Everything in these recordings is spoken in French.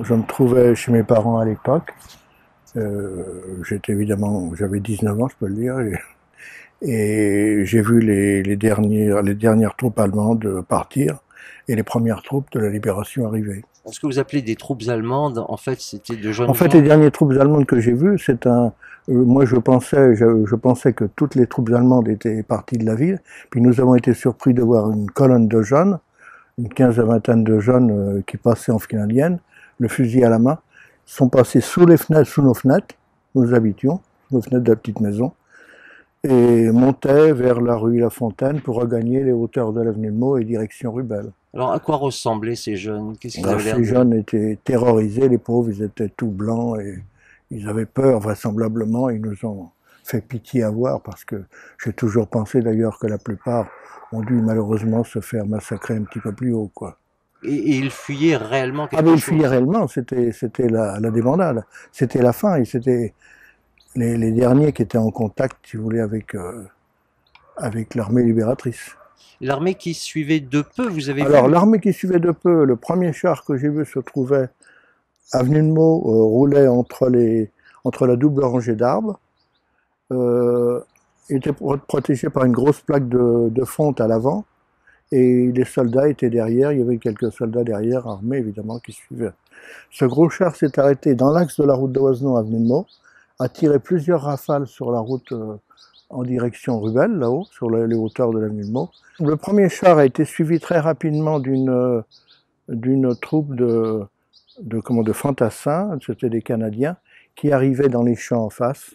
Je me trouvais chez mes parents à l'époque. J'avais 19 ans, je peux le dire, et j'ai vu les dernières troupes allemandes partir et les premières troupes de la libération arriver. Ce que vous appelez des troupes allemandes, en fait, c'était de En jeunes fait, les gens. dernières troupes allemandes que j'ai vues, moi je pensais que toutes les troupes allemandes étaient parties de la ville, puis nous avons été surpris de voir une colonne de jeunes, une quinzaine à vingtaine de jeunes qui passaient en file indienne, le fusil à la main, sont passés sous les fenêtres, sous nos fenêtres, nous habitions, sous nos fenêtres de la petite maison, et montaient vers la rue La Fontaine pour regagner les hauteurs de l'avenue de Meaux et direction Rubel. Alors, à quoi ressemblaient ces jeunes? Qu'est-ce qu'ils Alors, avaient l'air ces de... jeunes étaient terrorisés, les pauvres, ils étaient tout blancs et ils avaient peur, vraisemblablement. Ils nous ont fait pitié à voir parce que j'ai toujours pensé d'ailleurs que la plupart ont dû malheureusement se faire massacrer un petit peu plus haut, quoi. Et ils fuyaient réellement Ah, mais quelque ils fuyaient chose. réellement, c'était la débandade, c'était la fin, et c'était les derniers qui étaient en contact, si vous voulez, avec l'armée libératrice. L'armée qui suivait de peu, vous avez Alors, vu? l'armée qui suivait de peu, le premier char que j'ai vu se trouvait avenue de Meaux, roulait entre la double rangée d'arbres, euh, était protégé par une grosse plaque de fonte à l'avant, et les soldats étaient derrière, il y avait quelques soldats derrière, armés évidemment, qui suivaient. Ce gros char s'est arrêté dans l'axe de la route de Oisnon, avenue de Meaux, a tiré plusieurs rafales sur la route en direction Rubel, là-haut, sur les hauteurs de l'avenue de Meaux. Le premier char a été suivi très rapidement d'une troupe de fantassins, c'était des Canadiens, qui arrivaient dans les champs en face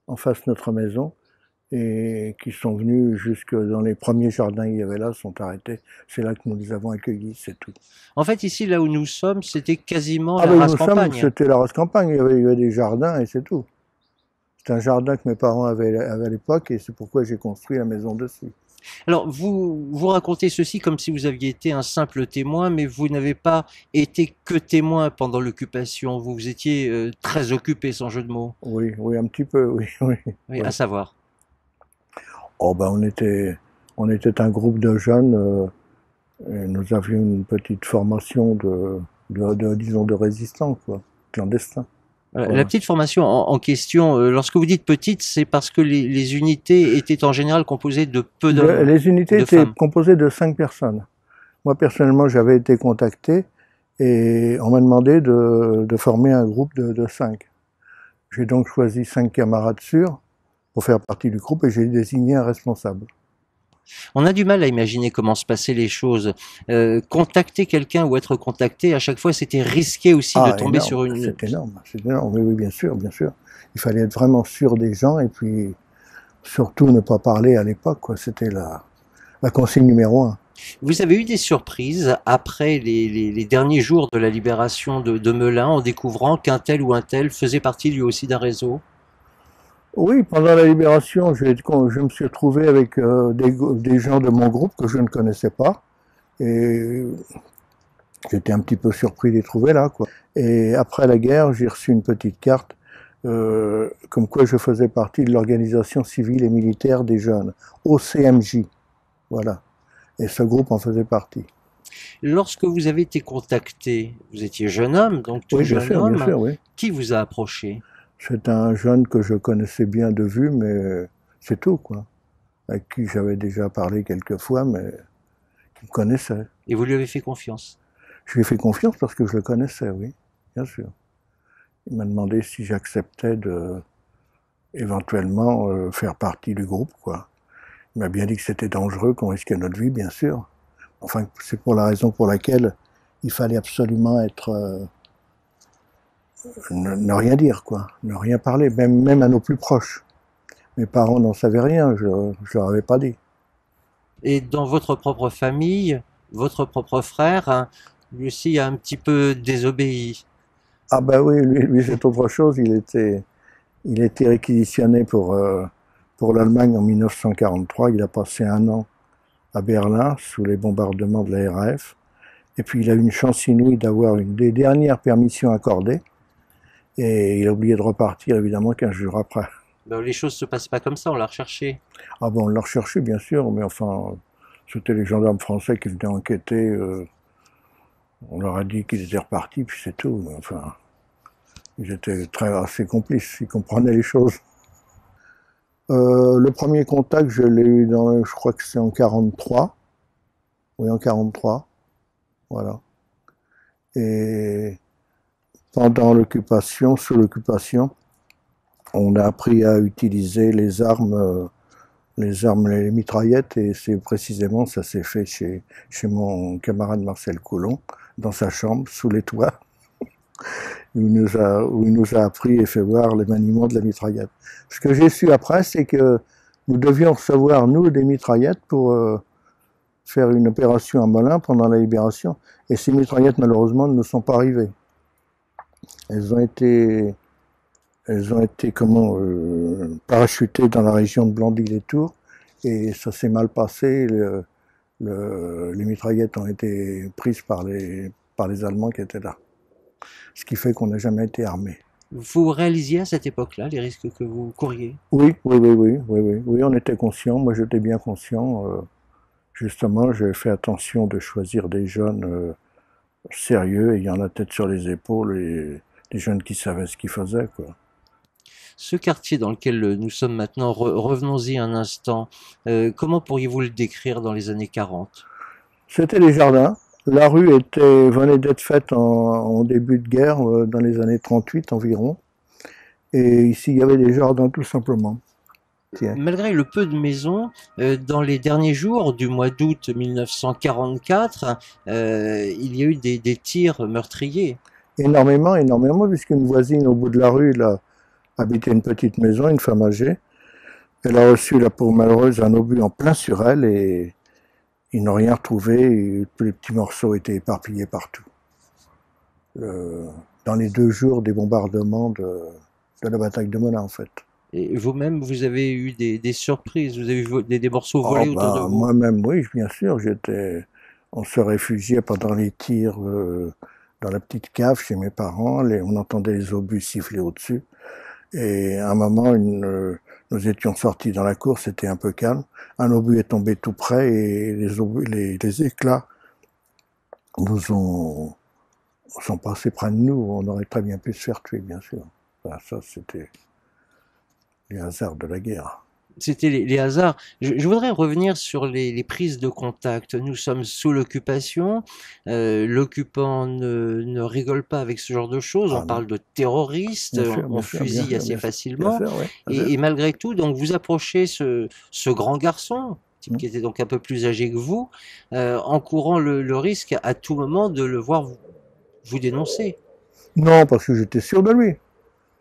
de notre maison, et qui sont venus jusque dans les premiers jardins qu'il y avait là, sont arrêtés. C'est là que nous les avons accueillis, c'est tout. En fait, ici, là où nous sommes, c'était quasiment Ah la ben rase nous sommes, campagne. c'était la rase campagne, il y avait des jardins et c'est tout. C'est un jardin que mes parents avaient à l'époque et c'est pourquoi j'ai construit la maison dessus. Alors, vous racontez ceci comme si vous aviez été un simple témoin, mais vous n'avez pas été que témoin pendant l'occupation. Vous étiez très occupé, sans jeu de mots. Oui, oui, un petit peu, oui, oui, Oui, à oui. savoir. Oh ben on était un groupe de jeunes, et nous avions une petite formation disons, de résistants, quoi, clandestins. La Voilà. petite formation en question, lorsque vous dites petite, c'est parce que les unités étaient en général composées de peu d'hommes Les ou unités de étaient femmes. composées de 5 personnes. Moi, personnellement, j'avais été contacté et on m'a demandé de former un groupe de 5. J'ai donc choisi 5 camarades sûrs pour faire partie du groupe et j'ai désigné un responsable. On a du mal à imaginer comment se passaient les choses. Contacter quelqu'un ou être contacté, à chaque fois, c'était risqué aussi de Ah, tomber énorme, sur une... c'est énorme, c'est énorme. Oui, oui, bien sûr, bien sûr. Il fallait être vraiment sûr des gens et puis surtout ne pas parler à l'époque, quoi. C'était la consigne numéro un. Vous avez eu des surprises après les derniers jours de la libération de Melun en découvrant qu'un tel ou un tel faisait partie lui aussi d'un réseau? Oui, pendant la libération, je me suis retrouvé avec des gens de mon groupe que je ne connaissais pas. Et j'étais un petit peu surpris de les trouver là, quoi. Et après la guerre, j'ai reçu une petite carte comme quoi je faisais partie de l'organisation civile et militaire des jeunes, OCMJ, voilà. Et ce groupe en faisait partie. Lorsque vous avez été contacté, vous étiez jeune homme, donc tout Oui, jeune bien homme, sûr, oui. qui vous a approché? C'est un jeune que je connaissais bien de vue, mais c'est tout, quoi. Avec qui j'avais déjà parlé quelques fois, mais qui me connaissait. Et vous lui avez fait confiance? Je lui ai fait confiance parce que je le connaissais, oui, bien sûr. Il m'a demandé si j'acceptais de éventuellement faire partie du groupe, quoi. Il m'a bien dit que c'était dangereux, qu'on risquait notre vie, bien sûr. Enfin, c'est pour la raison pour laquelle il fallait absolument être ne rien dire, quoi, ne rien parler, même à nos plus proches. Mes parents n'en savaient rien, je leur avais pas dit. Et dans votre propre famille, votre propre frère, hein, lui aussi a un petit peu désobéi. Ah ben oui, lui c'est autre chose. Il était réquisitionné pour l'Allemagne en 1943. Il a passé un an à Berlin sous les bombardements de la RAF. Et puis il a eu une chance inouïe d'avoir une des dernières permissions accordées. Et il a oublié de repartir évidemment 15 jours après. Ben, les choses se passent pas comme ça, on l'a recherché. Ah bon, on l'a recherché bien sûr, mais enfin, c'était les gendarmes français qui venaient enquêter On leur a dit qu'ils étaient repartis, puis c'est tout. Enfin, ils étaient assez complices, ils comprenaient les choses. Le premier contact, je l'ai eu je crois que c'est en 43. Oui, en 43. Voilà. Et pendant l'occupation, sous l'occupation, on a appris à utiliser les mitraillettes, et c'est précisément, ça s'est fait chez mon camarade Marcel Coulon, dans sa chambre, sous les toits, où il nous a appris et fait voir les maniements de la mitraillette. Ce que j'ai su après, c'est que nous devions recevoir, nous, des mitraillettes pour faire une opération à Melun pendant la libération, et ces mitraillettes, malheureusement, ne nous sont pas arrivées. Elles ont été parachutées dans la région de Blandy-les-Tours, et ça s'est mal passé. Les mitraillettes ont été prises par les Allemands qui étaient là. Ce qui fait qu'on n'a jamais été armés. Vous réalisiez à cette époque-là les risques que vous couriez? Oui, on était conscients. Moi, j'étais bien conscient. Justement, j'ai fait attention de choisir des jeunes sérieux, ayant la tête sur les épaules, et des jeunes qui savaient ce qu'ils faisaient, quoi. Ce quartier dans lequel nous sommes maintenant, revenons-y un instant. Comment pourriez-vous le décrire dans les années 40? C'était les jardins. La rue venait d'être faite en début de guerre, dans les années 38 environ. Et ici, il y avait des jardins, tout simplement. Tiens. Malgré le peu de maisons, dans les derniers jours du mois d'août 1944, il y a eu des tirs meurtriers. Énormément, puisqu'une voisine au bout de la rue, là, habitait une petite maison, une femme âgée. Elle a reçu, la pauvre malheureuse, un obus en plein sur elle, et ils n'ont rien retrouvé, et tous les petits morceaux étaient éparpillés partout. Dans les 2 jours des bombardements de la bataille de Melun, en fait. Et vous-même, vous avez eu des surprises, vous avez vu des morceaux Oh, volés autour de vous? moi-même, oui, bien sûr. On se réfugiait pendant les tirs dans la petite cave chez mes parents. On entendait les obus siffler au-dessus. Et à un moment, nous étions sortis dans la cour, c'était un peu calme. Un obus est tombé tout près, et les éclats sont passés près de nous. On aurait très bien pu se faire tuer, bien sûr. Enfin, ça, c'était les hasards de la guerre. C'était les hasards. Je voudrais revenir sur les prises de contact. Nous sommes sous l'occupation. L'occupant ne rigole pas avec ce genre de choses. On Ah non, parle de terroristes. On fusille assez bien facilement. sûr, oui. Et malgré tout, donc vous approchez ce grand garçon, type Mm. qui était donc un peu plus âgé que vous, en courant le risque à tout moment de le voir vous dénoncer. Non, parce que j'étais sûr de lui.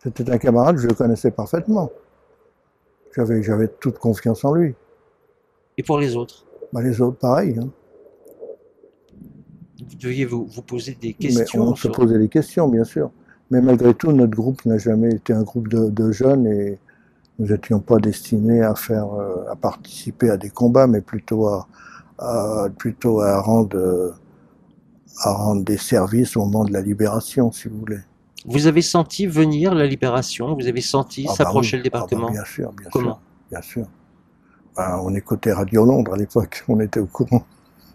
C'était un camarade, je le connaissais parfaitement. J'avais toute confiance en lui. Et pour les autres, Bah, les autres, pareil. Hein. vous deviez vous poser des Mais on questions se sur. posait des questions, bien sûr. Mais malgré tout, notre groupe n'a jamais été un groupe de jeunes, et nous n'étions pas destinés à participer à des combats, mais plutôt à rendre des services au moment de la libération, si vous voulez. Vous avez senti venir la libération, vous avez senti Ah bah oui, s'approcher le ah bah débarquement. bien sûr, bien sûr, Comment? bien sûr. Ben, on écoutait Radio Londres à l'époque, on était au courant.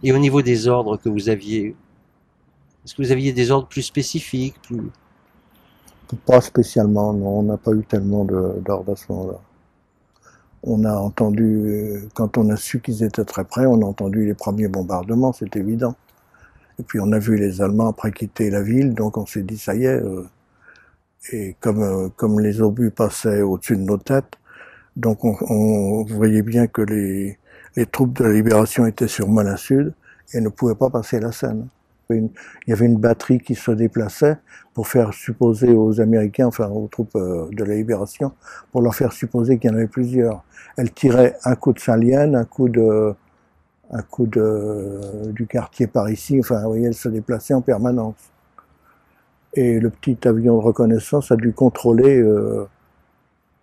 Et au niveau des ordres que vous aviez, est-ce que vous aviez des ordres plus spécifiques, plus. Pas spécialement, non, on n'a pas eu tellement d'ordre à ce moment-là. On a entendu, quand on a su qu'ils étaient très près, on a entendu les premiers bombardements, c'est évident. Et puis on a vu les Allemands après quitter la ville, donc on s'est dit ça y est. Et comme les obus passaient au-dessus de nos têtes, donc on voyait bien que les troupes de la libération étaient sur Melun Sud et ne pouvaient pas passer la Seine. Il y avait une batterie qui se déplaçait pour faire supposer aux Américains, enfin aux troupes de la libération, pour leur faire supposer qu'il y en avait plusieurs. Elle tirait un coup de Saint-Lienne, du quartier par ici, enfin, vous voyez, elle se déplaçait en permanence. Et le petit avion de reconnaissance a dû contrôler.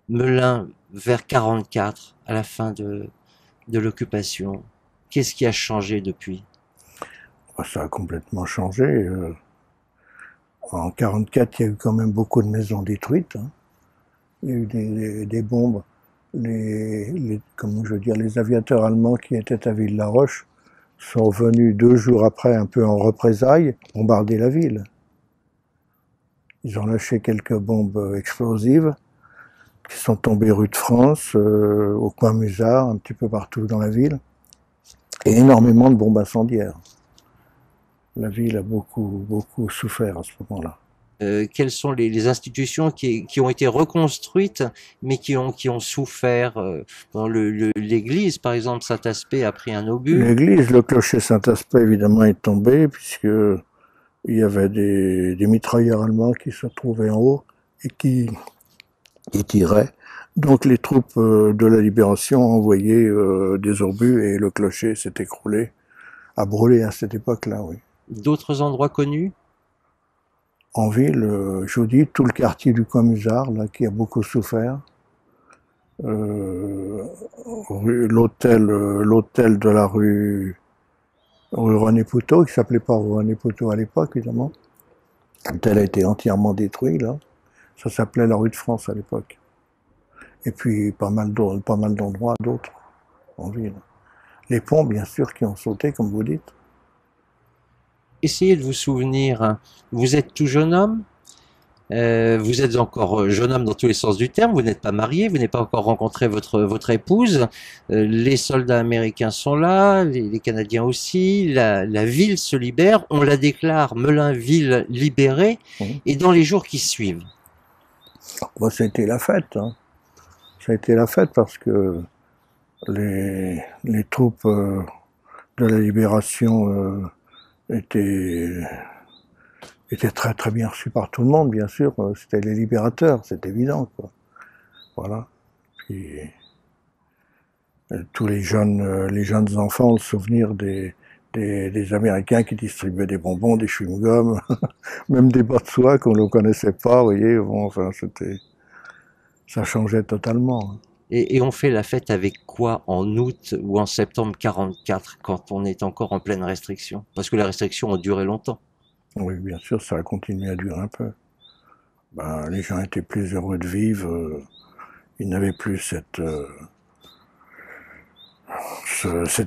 Melun vers 44, à la fin de l'occupation. Qu'est-ce qui a changé depuis? Ça a complètement changé. En 44, il y a eu quand même beaucoup de maisons détruites. Hein. Il y a eu des bombes. Comment je veux dire, les aviateurs allemands qui étaient à Ville-la-Roche sont venus 2 jours après, un peu en représailles, bombarder la ville. Ils ont lâché quelques bombes explosives qui sont tombées rue de France, au coin Musard, un petit peu partout dans la ville, et énormément de bombes incendiaires. La ville a beaucoup souffert à ce moment-là. Quelles sont les institutions qui ont été reconstruites, mais qui ont souffert bon, l'église, par exemple, Saint-Aspect a pris un obus. L'église, le clocher Saint-Aspect, évidemment, est tombé, puisque il y avait des mitrailleurs allemands qui se trouvaient en haut et qui tiraient. Donc les troupes de la Libération ont envoyé des obus et le clocher s'est écroulé, a brûlé à cette époque-là, oui. D'autres endroits connus? En ville, je vous dis, tout le quartier du Comusard, là, qui a beaucoup souffert. L'hôtel de la rue René Poutot, qui s'appelait pas René Poutot à l'époque, évidemment. L'hôtel a été entièrement détruit, là. Ça s'appelait la rue de France à l'époque. Et puis pas mal d'endroits d'autres en ville. Les ponts, bien sûr, qui ont sauté, comme vous dites. Essayez de vous souvenir, vous êtes tout jeune homme, vous êtes encore jeune homme dans tous les sens du terme, vous n'êtes pas marié, vous n'avez pas encore rencontré votre épouse, les soldats américains sont là, les Canadiens aussi, la ville se libère, on la déclare Melun ville libérée, et dans les jours qui suivent. Bon, ça a été la fête, hein. Ça a été la fête parce que les troupes de la libération étaient très très bien reçues par tout le monde, bien sûr. C'était les libérateurs, c'est évident, quoi. Voilà. Puis tous les jeunes enfants ont le souvenir des Américains qui distribuaient des bonbons, des chewing-gums, même des bas de soie qu'on ne connaissait pas, vous voyez. Bon, enfin, ça changeait totalement. Et on fait la fête avec quoi en août ou en septembre 44 quand on est encore en pleine restriction? Parce que les restrictions ont duré longtemps. Oui, bien sûr, ça a continué à durer un peu. Ben, les gens étaient plus heureux de vivre, ils n'avaient plus cette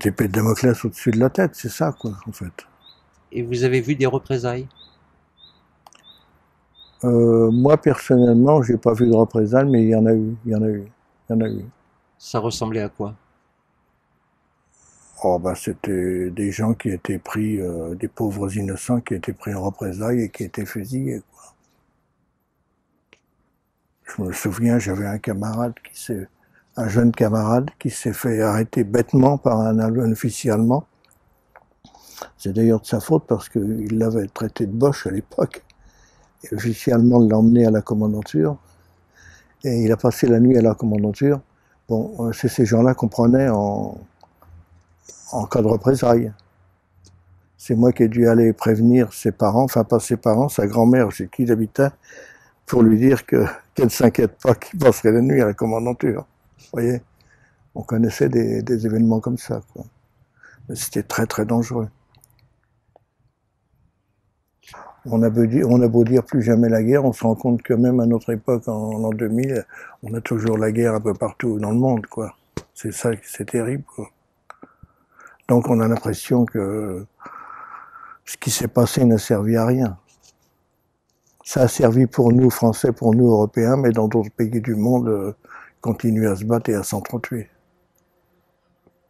épée de Damoclès au-dessus de la tête, c'est ça, quoi, en fait. Et vous avez vu des représailles? Moi, personnellement, j'ai pas vu de représailles, mais il y en a eu, il y en a eu, il y en a eu. Ça ressemblait à quoi? Oh, ben, c'était des gens qui étaient pris, des pauvres innocents qui étaient pris en représailles et qui étaient fusillés, quoi. Je me souviens, j'avais un jeune camarade qui s'est fait arrêter bêtement par un officier allemand. C'est d'ailleurs de sa faute parce qu'il l'avait traité de boche à l'époque. Et l'officier allemand l'a emmené à la commandanture. Et il a passé la nuit à la commandanture. Bon, c'est ces gens-là qu'on prenait en cas de représailles. C'est moi qui ai dû aller prévenir ses parents, enfin pas ses parents, sa grand-mère chez qui il habitait, pour lui dire qu'elle ne s'inquiète pas qu'il passerait la nuit à la commandanture. Vous voyez, on connaissait des événements comme ça, quoi. Mais c'était très très dangereux. On a beau dire plus jamais la guerre, on se rend compte que même à notre époque, en l'an 2000, on a toujours la guerre un peu partout dans le monde, quoi. C'est ça, c'est terrible, quoi. Donc on a l'impression que ce qui s'est passé n'a servi à rien. Ça a servi pour nous, Français, pour nous, Européens, mais dans d'autres pays du monde, continuent à se battre et à s'entretuer.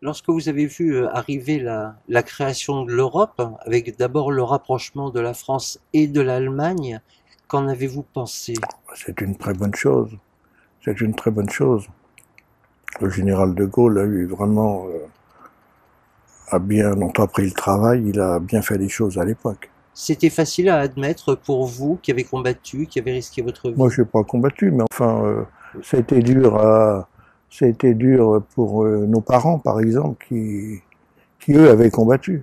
Lorsque vous avez vu arriver la création de l'Europe, avec d'abord le rapprochement de la France et de l'Allemagne, qu'en avez-vous pensé? C'est une très bonne chose. C'est une très bonne chose. Le général de Gaulle a eu vraiment, a bien entrepris le travail, il a bien fait les choses à l'époque. C'était facile à admettre pour vous qui avez combattu, qui avez risqué votre vie? Moi, je n'ai pas combattu, mais enfin, ça a été dur pour nos parents, par exemple, qui eux avaient combattu.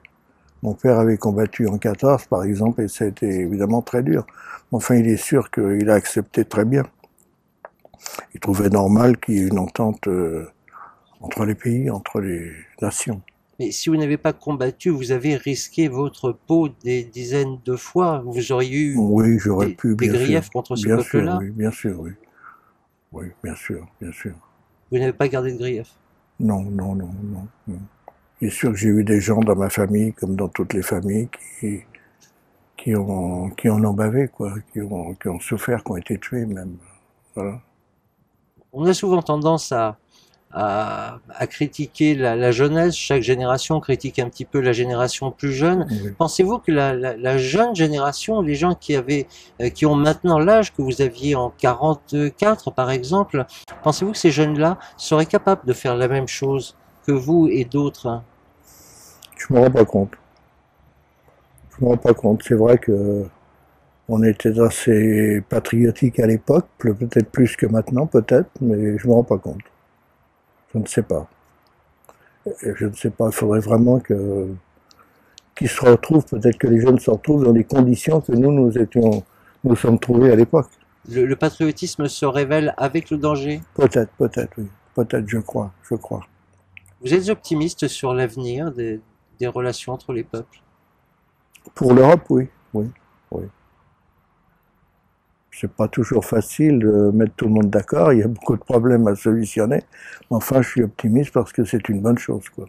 Mon père avait combattu en 14, par exemple, et ça a été évidemment très dur. Enfin, il est sûr qu'il a accepté très bien. Il trouvait normal qu'il y ait une entente entre les pays, entre les nations. Mais si vous n'avez pas combattu, vous avez risqué votre peau des dizaines de fois. Vous auriez eu Oui, j'aurais pu, des bien sûr. griefs contre ce Bien sûr, peuple-là. oui, bien sûr, oui. Oui, bien sûr, bien sûr. Vous n'avez pas gardé de griefs. Non, non, non, non, non. Il est sûr que j'ai eu des gens dans ma famille, comme dans toutes les familles, qui en ont bavé, quoi, qui ont souffert, qui ont été tués même. Voilà. On a souvent tendance à critiquer la jeunesse. Chaque génération critique un petit peu la génération plus jeune. Oui. Pensez-vous que la jeune génération, les gens qui ont maintenant l'âge que vous aviez en 44 par exemple, pensez-vous que ces jeunes-là seraient capables de faire la même chose que vous et d'autres? Je me rends pas compte. Je me rends pas compte. C'est vrai que on était assez patriotique à l'époque, peut-être plus que maintenant, peut-être, mais je me rends pas compte. Je ne sais pas. Et je ne sais pas. Il faudrait vraiment qu'ils se retrouvent, peut-être que les jeunes se retrouvent dans les conditions que nous sommes trouvés à l'époque. Le patriotisme se révèle avec le danger. Peut-être, oui. Peut-être, je crois. Vous êtes optimiste sur l'avenir des relations entre les peuples? Pour l'Europe, oui, oui, oui. C'est pas toujours facile de mettre tout le monde d'accord, il y a beaucoup de problèmes à solutionner, mais enfin je suis optimiste parce que c'est une bonne chose, quoi.